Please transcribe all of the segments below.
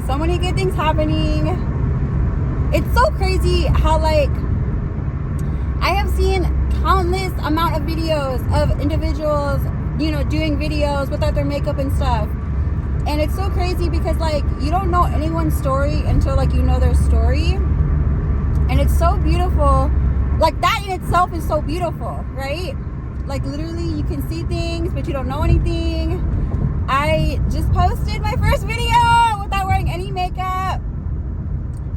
So many good things happening. It's so crazy how, like, I have seen countless amount of videos of individuals, you know, doing videos without their makeup and stuff. And it's so crazy because, like, you don't know anyone's story until, like, you know their story. And it's so beautiful. Like, that in itself is so beautiful, right? Like, literally, you can see things, but you don't know anything. I just posted my first video without wearing any makeup.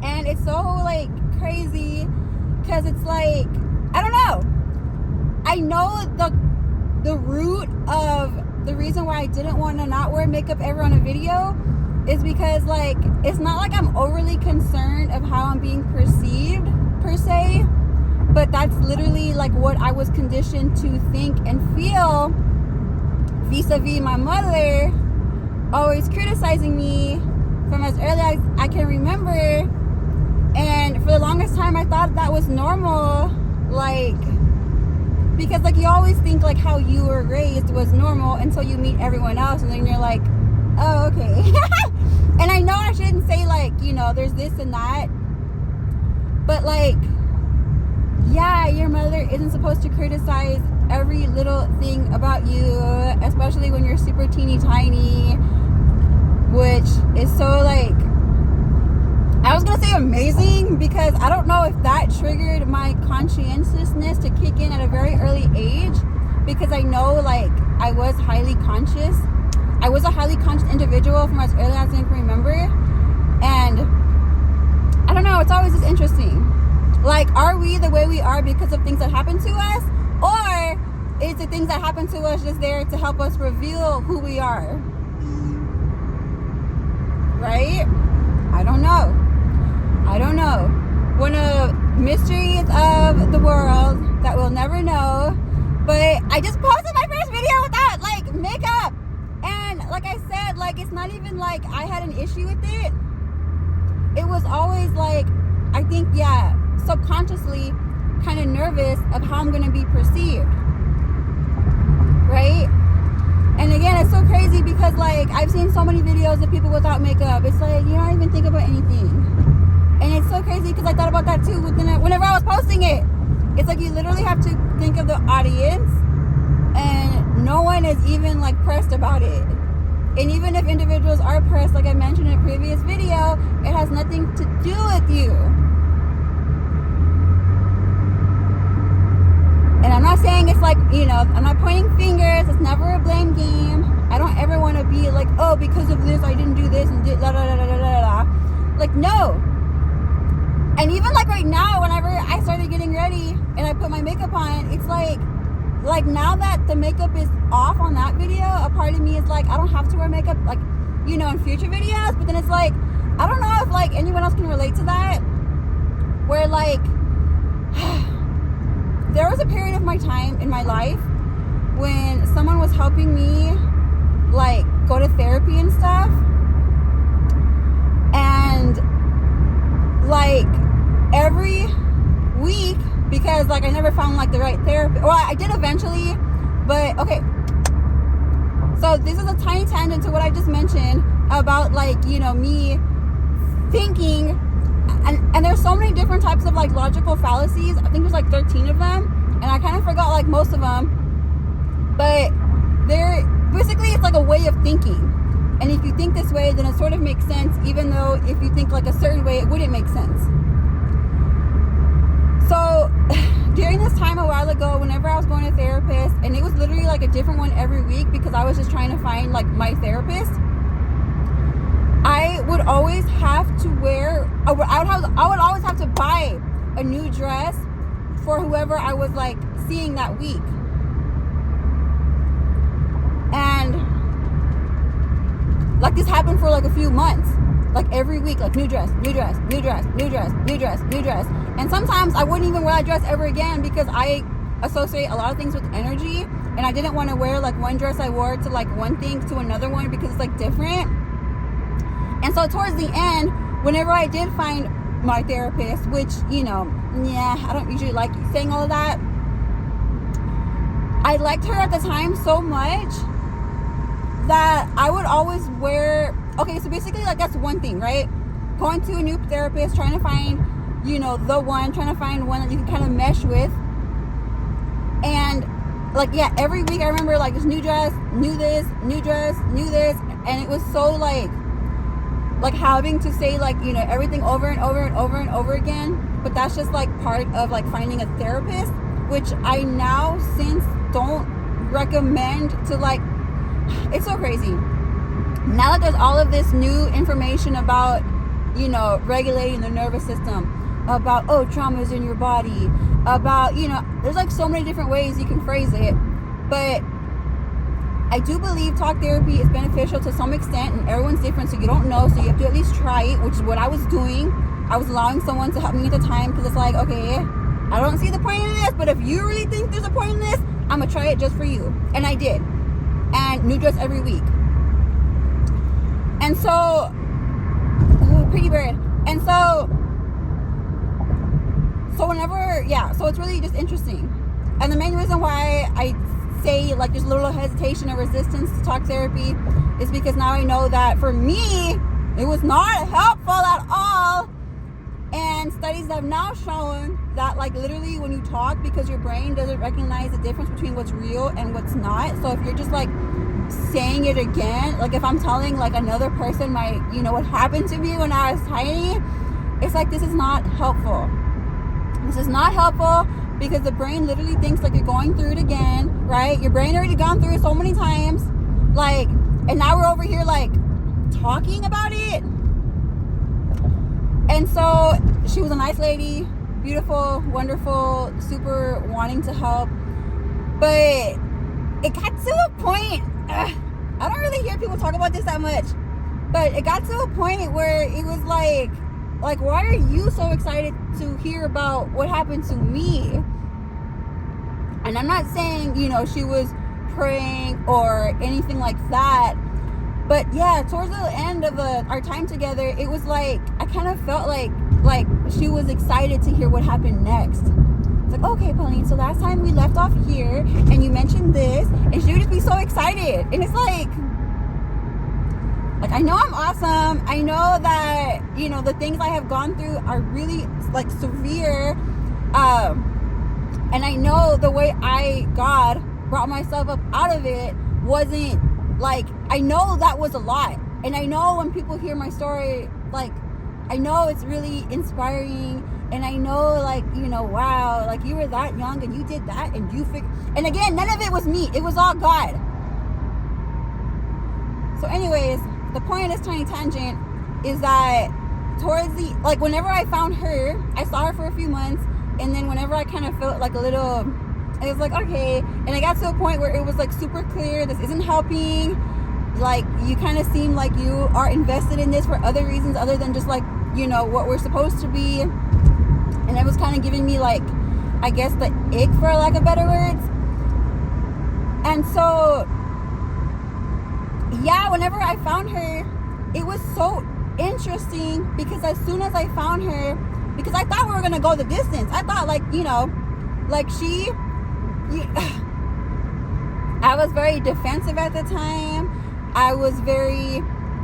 And it's so, like, crazy because it's like, I don't know. I know the root of the reason why I didn't want to not wear makeup ever on a video is because, like, it's not like I'm overly concerned of how I'm being perceived per se, but that's literally like what I was conditioned to think and feel vis-a-vis my mother always criticizing me from as early as I can remember. And for the longest time I thought that was normal, like, because, like, you always think, like, how you were raised was normal until you meet everyone else, and then you're like, oh, okay. And I know I shouldn't say, like, you know, there's this and that, but, like, yeah, your mother isn't supposed to criticize every little thing about you, especially when you're super teeny tiny, which is so, like, I was gonna say amazing, because I don't know if that triggered my conscientiousness to kick in at a very early age, because I know, like, I was highly conscious. I was a highly conscious individual from as early as I can remember. And I don't know, it's always just interesting. Like, are we the way we are because of things that happen to us? Or is the things that happen to us just there to help us reveal who we are? Right? I don't know. One of mysteries of the world that we'll never know. But I just posted my first video without, like, makeup. And like I said, like, it's not even like I had an issue with it. It was always like, I think, yeah, subconsciously kind of nervous of how I'm going to be perceived. Right? And again, it's so crazy because, like, I've seen so many videos of people without makeup. It's like, you don't even think about anything. And it's so crazy because I thought about that too whenever I was posting it. It's like you literally have to think of the audience, and no one is even, like, pressed about it. And even if individuals are pressed, like I mentioned in a previous video, it has nothing to do with you. And I'm not saying it's like, you know, I'm not pointing fingers. It's never a blame game. I don't ever want to be like, oh, because of this, I didn't do this and did la la la la la la. Like, no. And even, like, right now, whenever I started getting ready and I put my makeup on, it's like now that the makeup is off on that video, a part of me is like, I don't have to wear makeup, like, you know, in future videos. But then it's like, I don't know if, like, anyone else can relate to that, where, like, there was a period of my time in my life when someone was helping me, like, go to therapy and stuff. And, like, every week, because, like, I never found, like, the right therapist. Well, I did eventually, but okay. So this is a tiny tangent to what I just mentioned about, like, you know, me thinking, and there's so many different types of, like, logical fallacies. I think there's, like, 13 of them, and I kind of forgot, like, most of them. But they're basically, it's like a way of thinking. And if you think this way, then it sort of makes sense, even though if you think, like, a certain way, it wouldn't make sense. So during this time a while ago, whenever I was going to a therapist, and it was literally, like, a different one every week because I was just trying to find, like, my therapist, I would always have to wear, I would always have to buy a new dress for whoever I was, like, seeing that week. And, like, this happened for, like, a few months. Like, every week, like, new dress, new dress, new dress, new dress, new dress, new dress. And sometimes I wouldn't even wear that dress ever again because I associate a lot of things with energy. And I didn't want to wear, like, one dress I wore to, like, one thing to another one because it's, like, different. And so towards the end, whenever I did find my therapist, which, you know, yeah, I don't usually like saying all of that. I liked her at the time so much that I would always wear okay, so basically, like, that's one thing, right? Going to a new therapist, trying to find, you know, trying to find one that you can kind of mesh with. And, like, yeah, every week I remember, like, this new dress, new this, new dress, new this. And it was so, like having to say, like, you know, everything over and over and over and over again. But that's just, like, part of, like, finding a therapist, which I now since don't recommend to, like, it's so crazy. Now that there's all of this new information about, you know, regulating the nervous system, about, oh, trauma is in your body, about, you know, there's, like, so many different ways you can phrase it. But I do believe talk therapy is beneficial to some extent, and everyone's different, so you don't know, so you have to at least try it, which is what I was doing. I was allowing someone to help me at the time, because it's like, okay, I don't see the point in this, but if you really think there's a point in this, I'm gonna try it just for you. And I did. And new dress every week. And so, oh, pretty bird. And so whenever, yeah, so it's really just interesting. And the main reason why I say, like, there's a little hesitation or resistance to talk therapy is because now I know that for me, it was not helpful at all. And studies have now shown that, like, literally when you talk, because your brain doesn't recognize the difference between what's real and what's not. So if you're just, like, saying it again, like, if I'm telling, like, another person you know, what happened to me when I was tiny, it's like, this is not helpful. This is not helpful, because the brain literally thinks, like, you're going through it again, right? Your brain already gone through it so many times, like, and now we're over here, like, talking about it. And so she was a nice lady, beautiful, wonderful, super wanting to help. But it got to a point, I don't really hear people talk about this that much, but it got to a point where it was like, why are you so excited to hear about what happened to me? And I'm not saying, you know, she was praying or anything like that. But yeah, towards the end of our time together, it was like, I kind of felt like she was excited to hear what happened next. It's like, okay, Pauline, so last time we left off here and you mentioned this, and she would just be so excited. And it's like, I know I'm awesome. I know that, you know, the things I have gone through are really, like, severe. And I know the way God brought myself up out of it wasn't, like, I know that was a lot. And I know when people hear my story, like, I know it's really inspiring. And I know, like, you know, wow, like, you were that young and you did that and you figured. And again, none of it was me. It was all God. So anyways, the point of this tiny tangent is that towards the, like, whenever I found her, I saw her for a few months. And then whenever I kind of felt like a little, it was like, okay. And I got to a point where it was, like, super clear, this isn't helping. Like, you kind of seem like you are invested in this for other reasons other than just, like, you know, what we're supposed to be. And it was kind of giving me, like, I guess the ick, for lack of better words. And so, yeah, whenever I found her, it was so interesting, because as soon as I found her, because I thought we were going to go the distance. I thought, like, you know, like, I was very defensive at the time. I was very,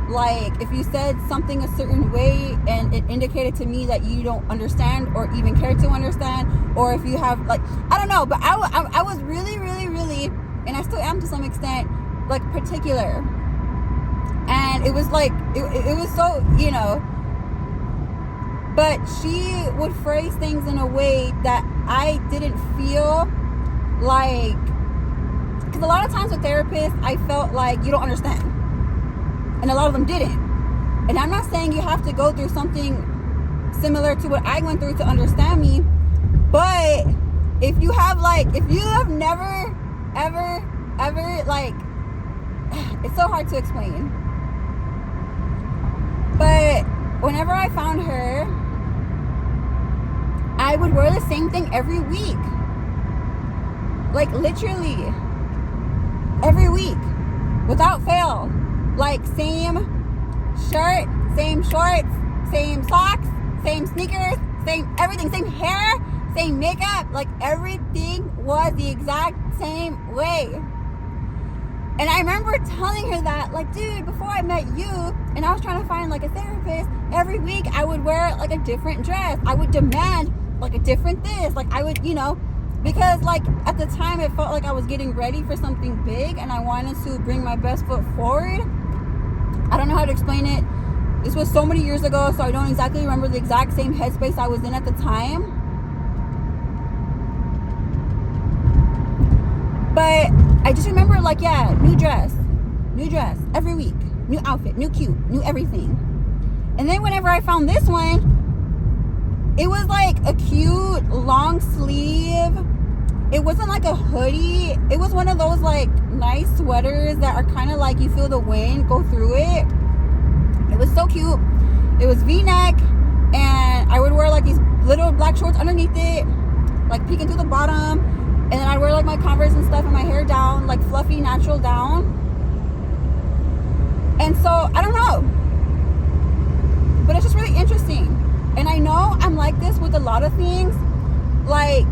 like, if you said something a certain way and it indicated to me that you don't understand or even care to understand, or if you have, like, I don't know, but I was really, really, really, and I still am to some extent, like, particular. And it was like, it was so, you know, but she would phrase things in a way that I didn't feel like, because a lot of times with therapists, I felt like you don't understand. And a lot of them didn't. And I'm not saying you have to go through something similar to what I went through to understand me. But if you have, like, if you have never, ever, like, it's so hard to explain. But whenever I found her, I would wear the same thing every week. Like, literally. Every week. Without fail. Like, same shirt, same shorts, same socks, same sneakers, same everything, same hair, same makeup. Like, everything was the exact same way. And I remember telling her that, like, dude, before I met you, And I was trying to find like a therapist. Every week I would wear like a different dress. I would demand like a different this. Like I would, because like at the time it felt like I was getting ready for something big and I wanted to bring my best foot forward. I don't know how to explain it. This was so many years ago, so I don't exactly remember the exact same headspace I was in at the time. But I just remember like, yeah, new dress every week, new outfit, new cute, new everything. And then whenever I found this one, it was like a cute long sleeve. It wasn't like a hoodie. It was one of those like nice sweaters that are kind of like you feel the wind go through it. It was so cute. It was V-neck, and I would wear like these little black shorts underneath it, like peeking through the bottom. And then I'd wear like my Converse and stuff and my hair down, like fluffy, natural down. And so, I don't know. But it's just really interesting. And I know I'm like this with a lot of things. Like,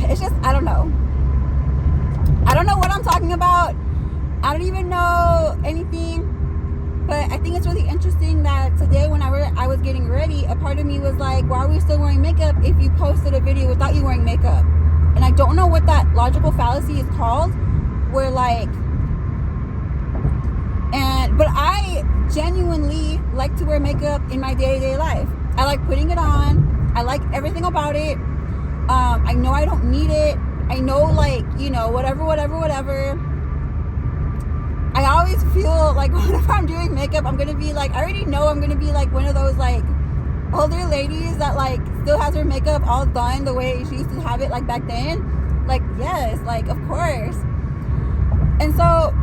it's just, I don't know. I don't know what I'm talking about. I don't even know anything. But I think it's really interesting that today when I was getting ready, a part of me was like, why are we still wearing makeup if you posted a video without you wearing makeup? And I don't know what that logical fallacy is called, where like, but I genuinely like to wear makeup in my day-to-day life. I like putting it on. I like everything about it. I know I don't need it. I know like, whatever. I always feel like whenever I'm doing makeup, I'm going to be like, I already know I'm going to be like one of those like older ladies that like still has her makeup all done the way she used to have it like back then. Like, yes, like of course. And so,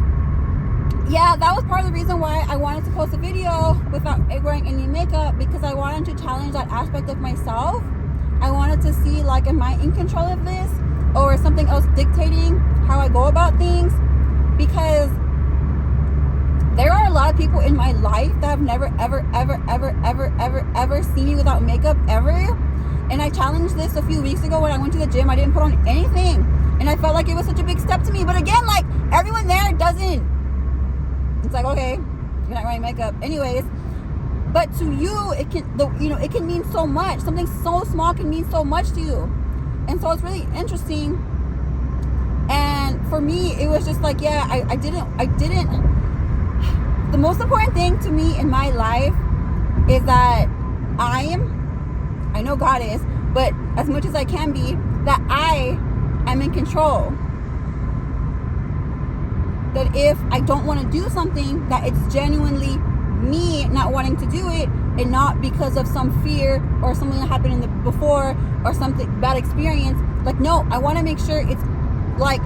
yeah, that was part of the reason why I wanted to post a video without wearing any makeup, because I wanted to challenge that aspect of myself. I wanted to see like, am I in control of this, or is something else dictating how I go about things? Because there are a lot of people in my life that have never, ever seen me without makeup, ever. And I challenged this a few weeks ago when I went to the gym. I didn't put on anything. And I felt like it was such a big step to me. But again, like, everyone there doesn't. It's like, okay, you're not wearing makeup. Anyways. But to you, it can mean so much. Something so small can mean so much to you. And so it's really interesting. And for me, it was just like, yeah, I didn't. The most important thing to me in my life is that I know God is, but as much as I can be, that I am in control. That if I don't want to do something, that it's genuinely me not wanting to do it, and not because of some fear or something that happened before or something bad experience. Like, no, I want to make sure it's like,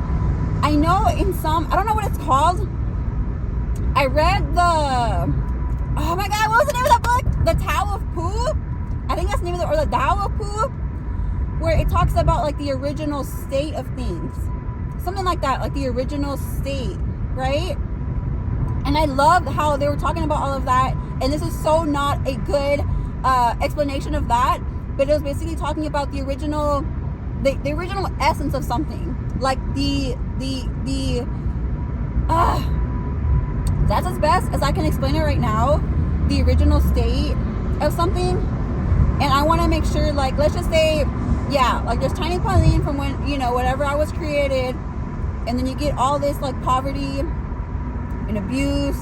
I know in some, I don't know what it's called. I read oh my God, what was the name of that book? The Tao of Pooh? I think that's the name of or the Tao of Pooh, where it talks about like the original state of things. Something like that, like the original state, right? And I loved how they were talking about all of that. And this is so not a good explanation of that, but it was basically talking about the original essence of something. Like that's as best as I can explain it right now. The original state of something. And I want to make sure, like, let's just say, yeah, like there's Tiny Pauline from when, whatever I was created. And then you get all this like poverty and abuse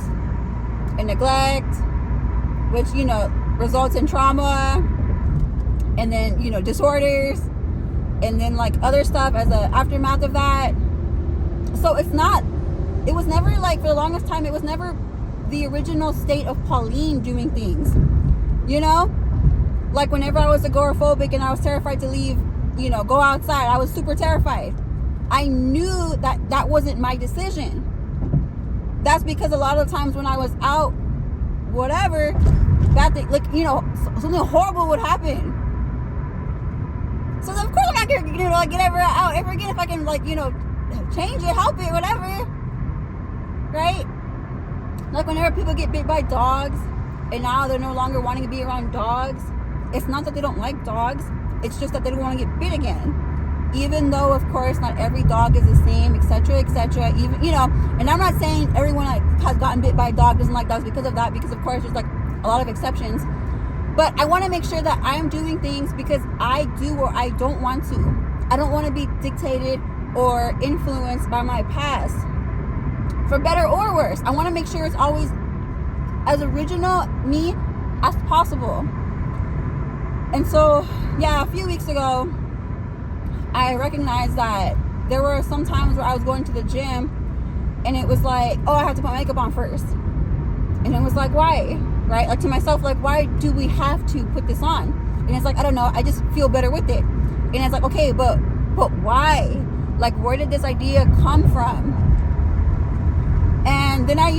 and neglect, which, results in trauma. And then, disorders. And then like other stuff as an aftermath of that. So it was never like, for the longest time, it was never the original state of Pauline doing things, like whenever I was agoraphobic and I was terrified to leave, go outside, I was super terrified. I knew that wasn't my decision. That's because a lot of times when I was out, whatever, bad thing, like, something horrible would happen. So of course I'm not gonna, like, get out ever again if I can, like, change it, help it, whatever. Right? Like whenever people get bit by dogs and now they're no longer wanting to be around dogs, it's not that they don't like dogs, it's just that they don't want to get bit again. even though of course not every dog is the same, etc., etc. Even, you know, and I'm not saying everyone that has gotten bit by a dog doesn't like dogs because of that, because of course there's like a lot of exceptions. But I want to make sure that I am doing things because I do or I don't want to. I don't want to be dictated or influenced by my past, for better or worse. I want to make sure it's always as original me as possible. And so, yeah, a few weeks ago, I recognized that there were some times where I was going to the gym and it was like, oh, I have to put makeup on first. And it was like, why? Right? Like, to myself, like, why do we have to put this on? And it's like, I don't know, I just feel better with it. And it's like, okay, but why? Like, where did this idea come from? And then I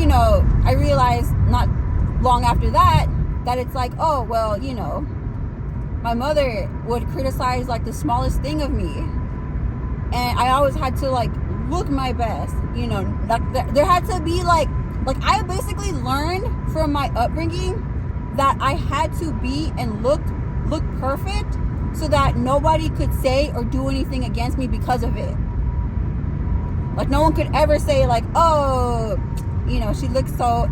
realized not long after that it's like, oh, well, my mother would criticize like the smallest thing of me, and I always had to like look my best, like there had to be like I basically learned from my upbringing that I had to be and look perfect so that nobody could say or do anything against me because of it. Like, no one could ever say like, oh, she looks so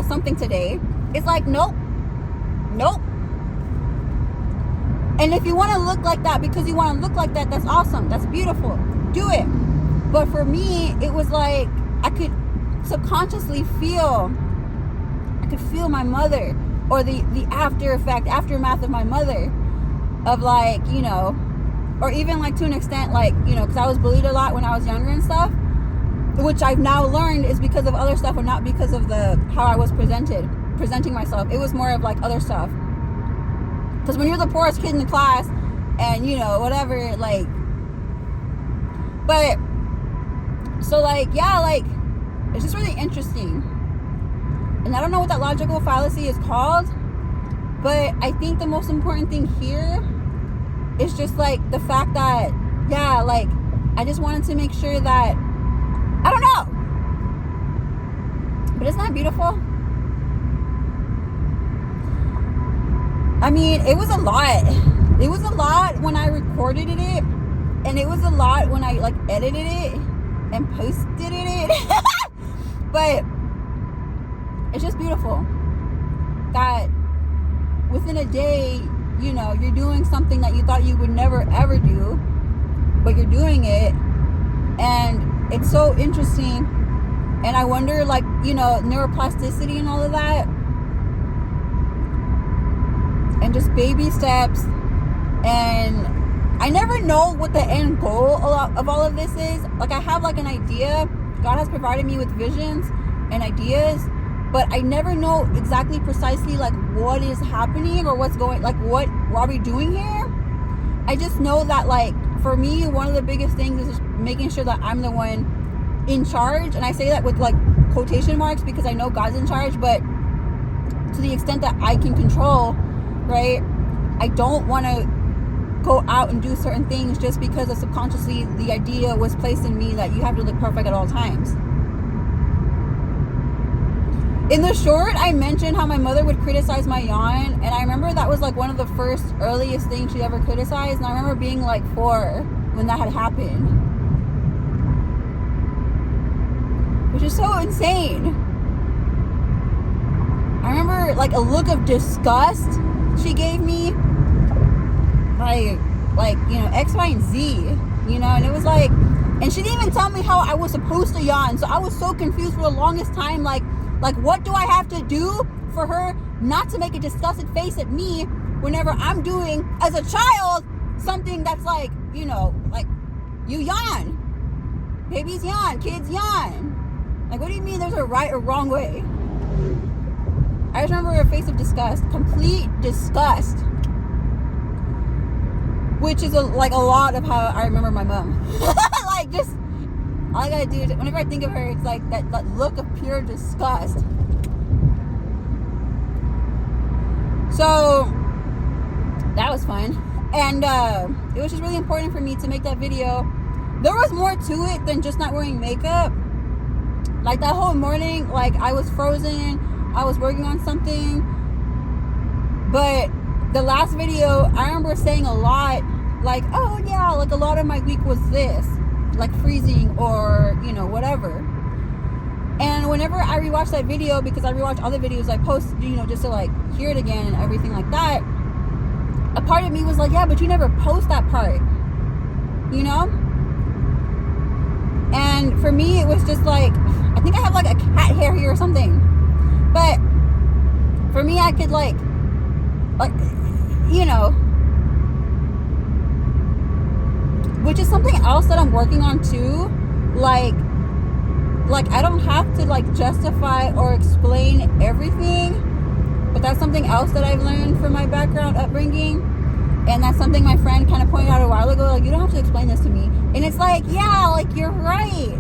something today. It's like, nope. And if you want to look like that because you want to look like that, that's awesome. That's beautiful. Do it. But for me, it was like I could subconsciously feel my mother, or the aftermath of my mother, of like, or even like to an extent, like, because I was bullied a lot when I was younger and stuff, which I've now learned is because of other stuff and not because of how I was presenting myself. It was more of like other stuff. Because when you're the poorest kid in the class and, whatever, like, but, so, like, yeah, like, it's just really interesting. And I don't know what that logical fallacy is called, but I think the most important thing here is just, like, the fact that, yeah, like, I just wanted to make sure that, I don't know, but isn't that beautiful? I mean, it was a lot. It was a lot when I recorded it, and it was a lot when I like edited it and posted it. But it's just beautiful that within a day, you're doing something that you thought you would never ever do, but you're doing it, and it's so interesting. And I wonder, like, neuroplasticity and all of that, and just baby steps. And I never know what the end goal of all of this is. Like, I have like an idea. God has provided me with visions and ideas, but I never know exactly precisely like what is happening or what's going, like what are we doing here. I just know that, like, for me, one of the biggest things is just making sure that I'm the one in charge. And I say that with like quotation marks because I know God's in charge, but to the extent that I can control, right? I don't want to go out and do certain things just because of subconsciously the idea was placed in me that you have to look perfect at all times. In the short, I mentioned how my mother would criticize my yawn, and I remember that was like one of the first earliest things she ever criticized, and I remember being like 4 when that had happened, which is so insane. I remember like a look of disgust she gave me, like X, Y, and Z, and it was like, and she didn't even tell me how I was supposed to yawn. So I was so confused for the longest time, like what do I have to do for her not to make a disgusted face at me whenever I'm doing, as a child, something that's like, like, you yawn, babies yawn, kids yawn. Like, what do you mean there's a right or wrong way? I just remember a face of disgust, complete disgust, which is like a lot of how I remember my mom. Like, just all I gotta do is, whenever I think of her, it's like that look of pure disgust. So that was fun, and it was just really important for me to make that video. There was more to it than just not wearing makeup. Like, that whole morning, like, I was frozen, I was working on something. But the last video, I remember saying a lot like, oh yeah, like a lot of my week was this, like freezing or, you know, whatever. And whenever I rewatch that video, because I rewatch other videos I post, you know, just to like hear it again and everything like that, a part of me was like, yeah, but you never post that part, you know? And for me, it was just like, I think I have like a cat hair here or something. But for me, I could like, you know, which is something else that I'm working on too. Like I don't have to like justify or explain everything, but that's something else that I've learned from my background upbringing. And that's something my friend kind of pointed out a while ago, like, you don't have to explain this to me. And it's like, yeah, like, you're right.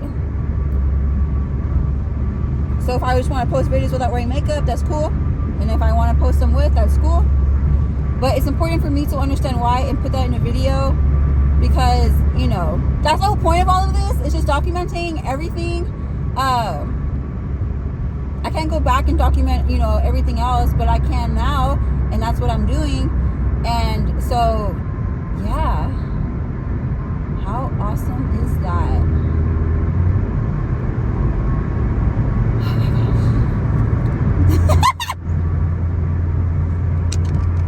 So if I just want to post videos without wearing makeup, that's cool. And if I want to post them with, that's cool. But it's important for me to understand why and put that in a video, because, you know, that's the whole point of all of this. It's just documenting everything. I can't go back and document, you know, everything else, but I can now, and that's what I'm doing. And so, yeah, how awesome is that?